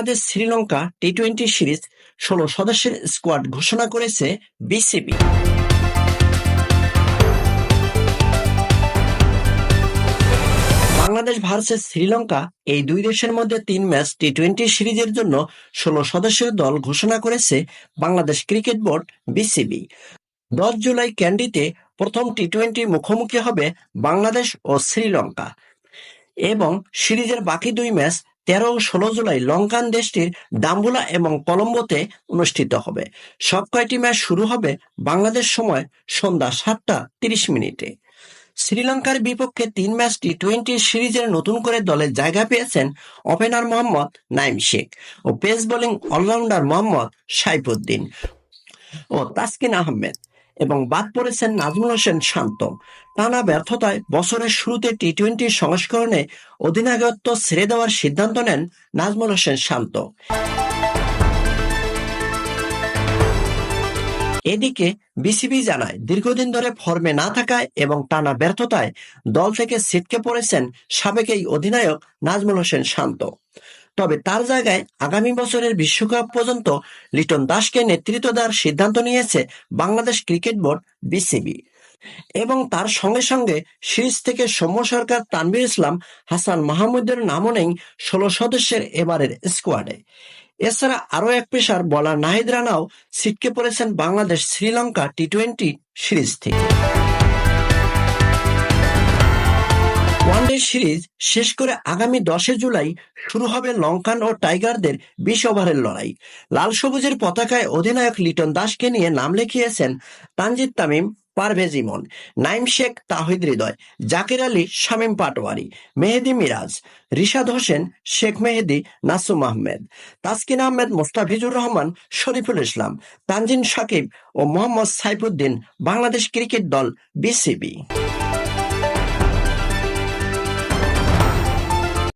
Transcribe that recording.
Bangladesh Sri Lanka টি-20 series ১৬ সদস্যের squad ঘোষণা করেছে বিসিবি। বাংলাদেশ ভার্সেস শ্রীলঙ্কা এই দুই দেশের মধ্যে ৩ ম্যাচ টি-20 সিরিজের জন্য ১৬ সদস্যের দল ঘোষণা করেছে Bangladesh cricket board BCB. ১০ July ক্যান্ডিতে প্রথম টি-20 মুখোমুখি হবে বাংলাদেশ ও শ্রীলঙ্কা এবং সিরিজের বাকি দুই ম্যাচ ১৩ ও ১৬ জুলাই লঙ্কান দেশটির ডাম্বুলা এবং কলম্বোতে অনুষ্ঠিত হবে। সব কয়টি ম্যাচ শুরু হবে বাংলাদেশ সময় সন্ধ্যা ৭টা ৩০ মিনিটে। শ্রীলঙ্কার বিপক্ষে ৩ ম্যাচ টি-20 সিরিজের নতুন করে দলে জায়গা পেয়েছেন ওপেনার মোহাম্মদ নাঈম শেখ ও pace bowling all rounder Mohammad Saifuddin ও তাসকিন আহমেদ এবং বাদ পড়েছেন নাজমুল হোসেন শান্ত। টানা ব্যর্থতায় বছরের শুরুতে টি-20 সংস্করণে অধিনায়কত্ব ছেড়ে দেওয়ার সিদ্ধান্ত নেন নাজমুল হোসেন শান্ত। এদিকে বিসিবি জানায়, দীর্ঘদিন ধরে ফর্মে না থাকায় এবং টানা ব্যর্থতায় দল থেকে ছিটকে পড়েছেন সাবেক এই অধিনায়ক নাজমুল হোসেন শান্ত। তবে তার জায়গায় আগামী বছরের বিশ্বকাপ পর্যন্ত লিটন দাসকে নেতৃত্ব দেওয়ার সিদ্ধান্ত নিয়েছে বাংলাদেশ ক্রিকেট বোর্ড বিসিবি এবং তার সঙ্গে সঙ্গে সিরিজ থেকে সৌম্য সরকার, তানভীর ইসলাম, হাসান মাহমুদের নামও নেই ১৬ সদস্যের এবারের স্কোয়াডে। এছাড়া আরও এক পেসার বোলার নাহিদ রানাও ছিটকে পড়েছেন বাংলাদেশ শ্রীলঙ্কা টি-20 সিরিজ থেকে। ওয়ানডে সিরিজ শেষ করে আগামী ১০ জুলাই শুরু হবে লঙ্কান ও টাইগারদের ২০ ওভারের লড়াই। লাল সবুজের পতাকায় অধিনায়ক লিটন দাসকে নিয়ে নাম লিখিয়েছেন তানজিদ তামিম, পারভেজ ইমন, নাঈম শেখ, তাওহিদ হৃদয়, জাকির আলী, শামীম পাটোয়ারি, মেহেদী মিরাজ, রিশাদ হোসেন, শেখ মেহেদী, নাসুম আহমেদ, তাসকিন আহমেদ, মোস্তাফিজুর রহমান, শরীফুল ইসলাম, তানজিম সাকিব ও মোহাম্মদ সাইফুদ্দিন বাংলাদেশ ক্রিকেট দল বিসিবি।